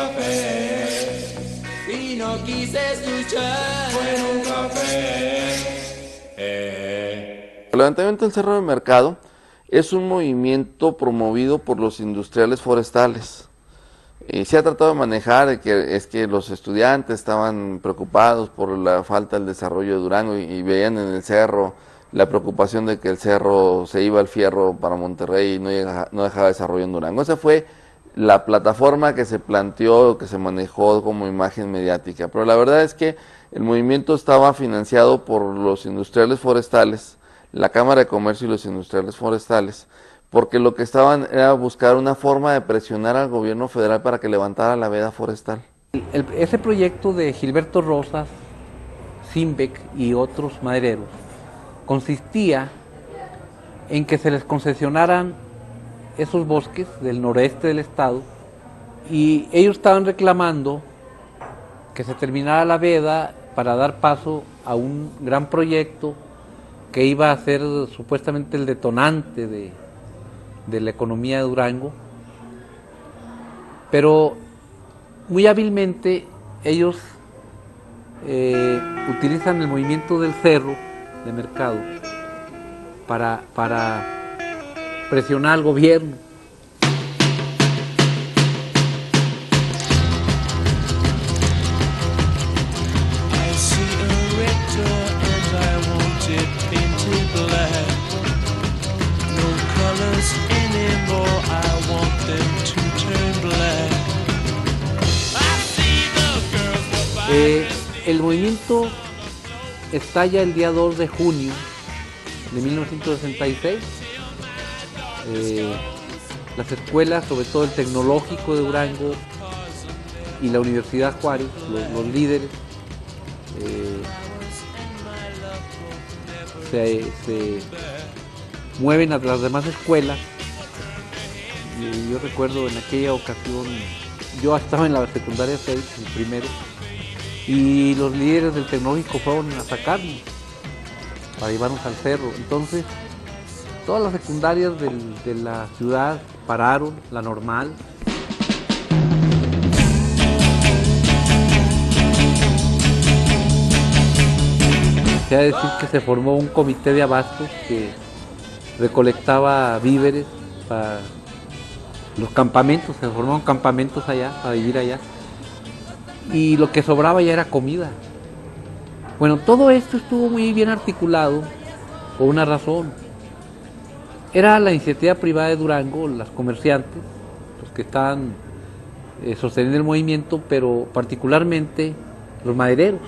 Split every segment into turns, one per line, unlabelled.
café y no quise escuchar. Fue un café.
El levantamiento del Cerro de Mercado es un movimiento promovido por los industriales forestales. Se ha tratado de manejar que los estudiantes estaban preocupados por la falta del desarrollo de Durango y veían en el cerro la preocupación de que el cerro se iba al fierro para Monterrey y no dejaba desarrollo en Durango. Esa fue la plataforma que se planteó, que se manejó como imagen mediática. Pero la verdad es que el movimiento estaba financiado por los industriales forestales, la Cámara de Comercio y los industriales forestales, porque lo que estaban era buscar una forma de presionar al gobierno federal para que levantara la veda forestal.
Ese proyecto de Gilberto Rosas, Simbeck y otros madereros consistía en que se les concesionaran esos bosques del noreste del estado y ellos estaban reclamando que se terminara la veda para dar paso a un gran proyecto que iba a ser supuestamente el detonante de la economía de Durango, pero muy hábilmente ellos utilizan el movimiento del cerro de mercado para presionar al gobierno. El movimiento estalla el día 2 de junio de 1966. Las escuelas, sobre todo el Tecnológico de Durango y la Universidad Juárez, los líderes, se mueven a las demás escuelas. Y yo recuerdo en aquella ocasión, yo estaba en la secundaria 6, el primero, y los líderes del Tecnológico fueron a sacarnos para llevarnos al cerro. Entonces, todas las secundarias de la ciudad pararon, la normal. Se ha de decir que se formó un comité de abastos que recolectaba víveres para los campamentos, se formaron campamentos allá, para vivir allá. Y lo que sobraba ya era comida. Bueno, todo esto estuvo muy bien articulado por una razón. Era la iniciativa privada de Durango, las comerciantes, los que estaban sosteniendo el movimiento, pero particularmente los madereros.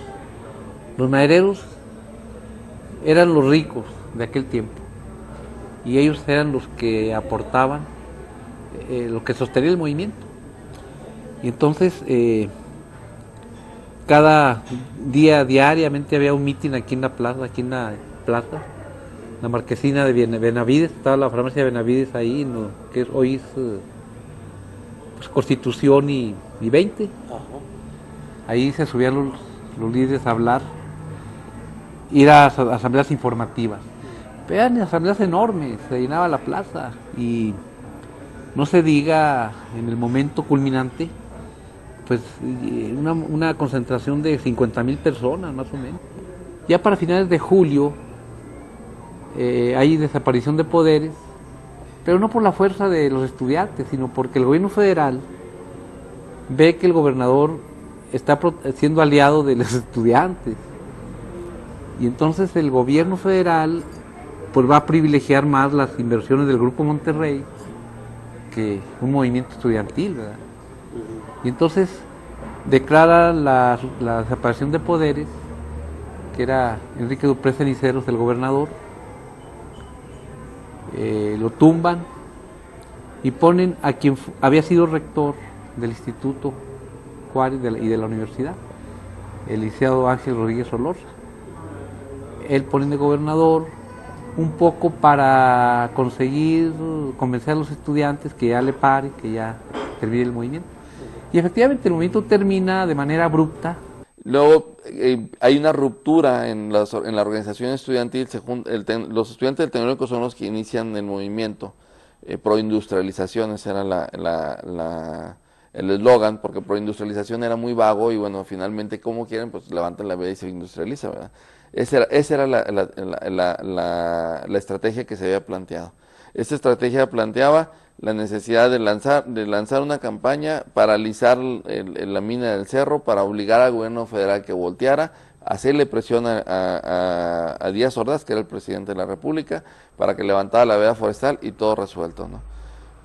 Los madereros eran los ricos de aquel tiempo y ellos eran los que aportaban lo que sostenía el movimiento. Y entonces cada día, diariamente había un mitin aquí en la plaza, la marquesina de Benavides, estaba la farmacia de Benavides ahí, ¿no? Que hoy es pues, Constitución y 20. Ahí se subían los líderes a hablar, ir a asambleas informativas. Pero eran asambleas enormes, se llenaba la plaza y no se diga en el momento culminante, pues una concentración de 50,000 personas más o menos. Ya para finales de julio hay desaparición de poderes, pero no por la fuerza de los estudiantes, sino porque el gobierno federal ve que el gobernador está siendo aliado de los estudiantes. Y entonces el gobierno federal pues va a privilegiar más las inversiones del Grupo Monterrey que un movimiento estudiantil, ¿verdad? Y entonces declara la desaparición de poderes, que era Enrique Dupré Ceniceros, el gobernador, lo tumban y ponen a quien había sido rector del Instituto Juárez y de la universidad, el licenciado Ángel Rodríguez Solorza. Él pone de gobernador un poco para conseguir convencer a los estudiantes que ya le pare, que ya termine el movimiento. Y efectivamente el movimiento termina de manera abrupta.
Luego hay una ruptura en la organización estudiantil, los estudiantes del Tecnológico son los que inician el movimiento pro industrialización, esa era el eslogan, porque proindustrialización era muy vago y bueno, finalmente, ¿cómo quieren? Pues levantan la veda y se industrializa, ¿verdad? Esa era la estrategia que se había planteado. Esta estrategia planteaba la necesidad de lanzar una campaña, paralizar la mina del Cerro para obligar al gobierno federal que volteara, hacerle presión a Díaz Ordaz, que era el presidente de la República, para que levantara la veda forestal y todo resuelto, ¿no?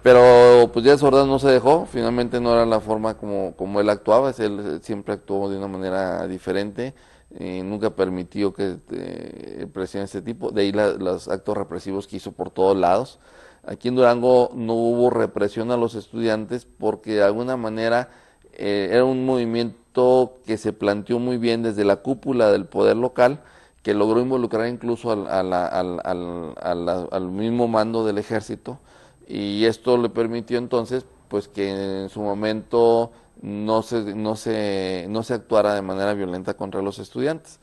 Pero pues Díaz Ordaz no se dejó, finalmente no era la forma como él actuaba, él siempre actuó de una manera diferente, nunca permitió que el presidente de este tipo, de ahí los actos represivos que hizo por todos lados. Aquí en Durango no hubo represión a los estudiantes porque de alguna manera era un movimiento que se planteó muy bien desde la cúpula del poder local, que logró involucrar incluso al mismo mando del ejército, y esto le permitió entonces pues que en su momento no se actuara de manera violenta contra los estudiantes.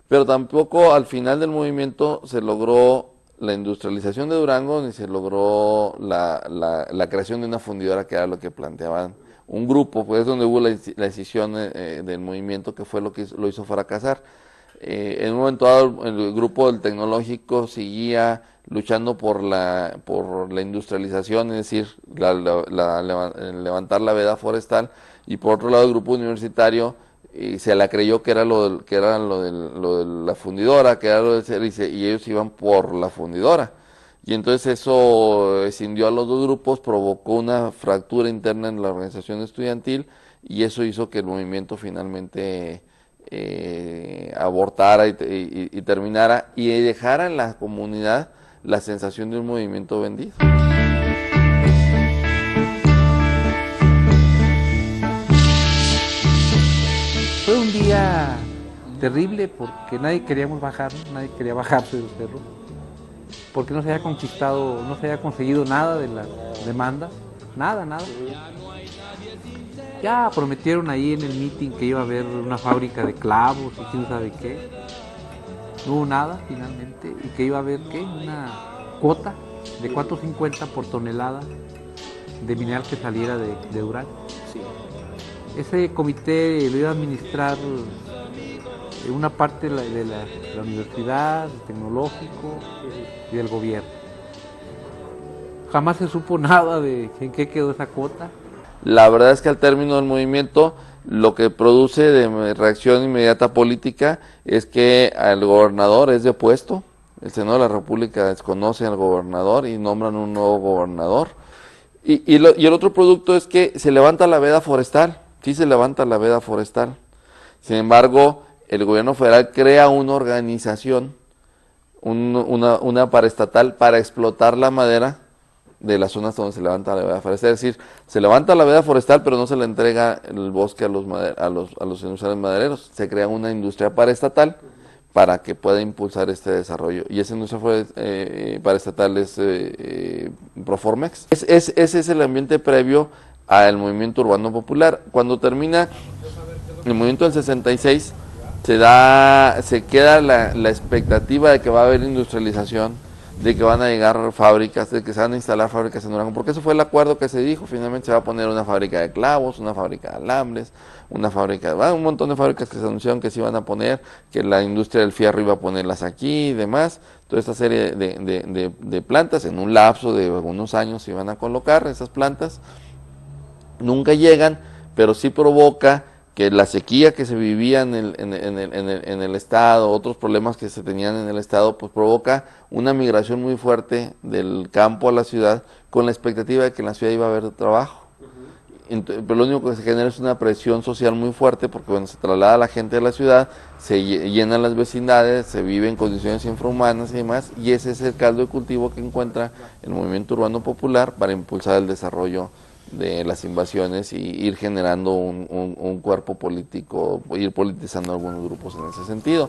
Pero tampoco al final del movimiento se logró la industrialización de Durango, ni se logró la creación de una fundidora, que era lo que planteaban un grupo, pues es donde hubo la decisión del movimiento, que fue lo que lo hizo fracasar. En un momento dado el grupo del tecnológico seguía luchando por la industrialización, es decir, levantar la veda forestal, y por otro lado el grupo universitario se la creyó que era lo de la fundidora, que era lo de ser, y ellos iban por la fundidora. Y entonces eso escindió a los dos grupos, provocó una fractura interna en la organización estudiantil, y eso hizo que el movimiento finalmente abortara y terminara, y dejara en la comunidad la sensación de un movimiento vendido.
Fue un día terrible porque nadie queríamos bajar, nadie quería bajarse del cerro, porque no se había conquistado, no se había conseguido nada de la demanda, nada. Ya prometieron ahí en el meeting que iba a haber una fábrica de clavos y quién sabe qué. No hubo nada finalmente, y que iba a haber ¿qué? Una cuota de 4.50 por tonelada de mineral que saliera de Durango. Sí. Ese comité lo iba a administrar una parte de la universidad, el tecnológico y del gobierno. Jamás se supo nada de en qué quedó esa cuota.
La verdad es que al término del movimiento, lo que produce de reacción inmediata política es que al gobernador es depuesto, el Senado de la República desconoce al gobernador y nombran un nuevo gobernador. Y el otro producto es que se levanta la veda forestal, sí se levanta la veda forestal. Sin embargo, el gobierno federal crea una organización, una paraestatal, para explotar la madera de las zonas donde se levanta la veda forestal. Es decir, se levanta la veda forestal, pero no se le entrega el bosque a los industriales madereros. Se crea una industria paraestatal para que pueda impulsar este desarrollo. Y esa industria paraestatal es Proformex. Ese es el ambiente previo al movimiento urbano popular. Cuando termina el movimiento del 66, se queda la expectativa de que va a haber industrialización, de que van a llegar fábricas, de que se van a instalar fábricas en Durango, porque eso fue el acuerdo que se dijo. Finalmente se va a poner una fábrica de clavos, una fábrica de alambres, un montón de fábricas que se anunciaron que se iban a poner, que la industria del fierro iba a ponerlas aquí y demás. Toda esta serie de plantas, en un lapso de algunos años se iban a colocar esas plantas. Nunca llegan, pero sí provoca que la sequía que se vivía en el estado, otros problemas que se tenían en el estado, pues provoca una migración muy fuerte del campo a la ciudad, con la expectativa de que en la ciudad iba a haber trabajo. Pero lo único que se genera es una presión social muy fuerte, porque bueno, se traslada la gente de la ciudad, se llenan las vecindades, se vive en condiciones infrahumanas y demás, y ese es el caldo de cultivo que encuentra el movimiento urbano popular para impulsar el desarrollo de las invasiones y ir generando un cuerpo político, ir politizando algunos grupos en ese sentido.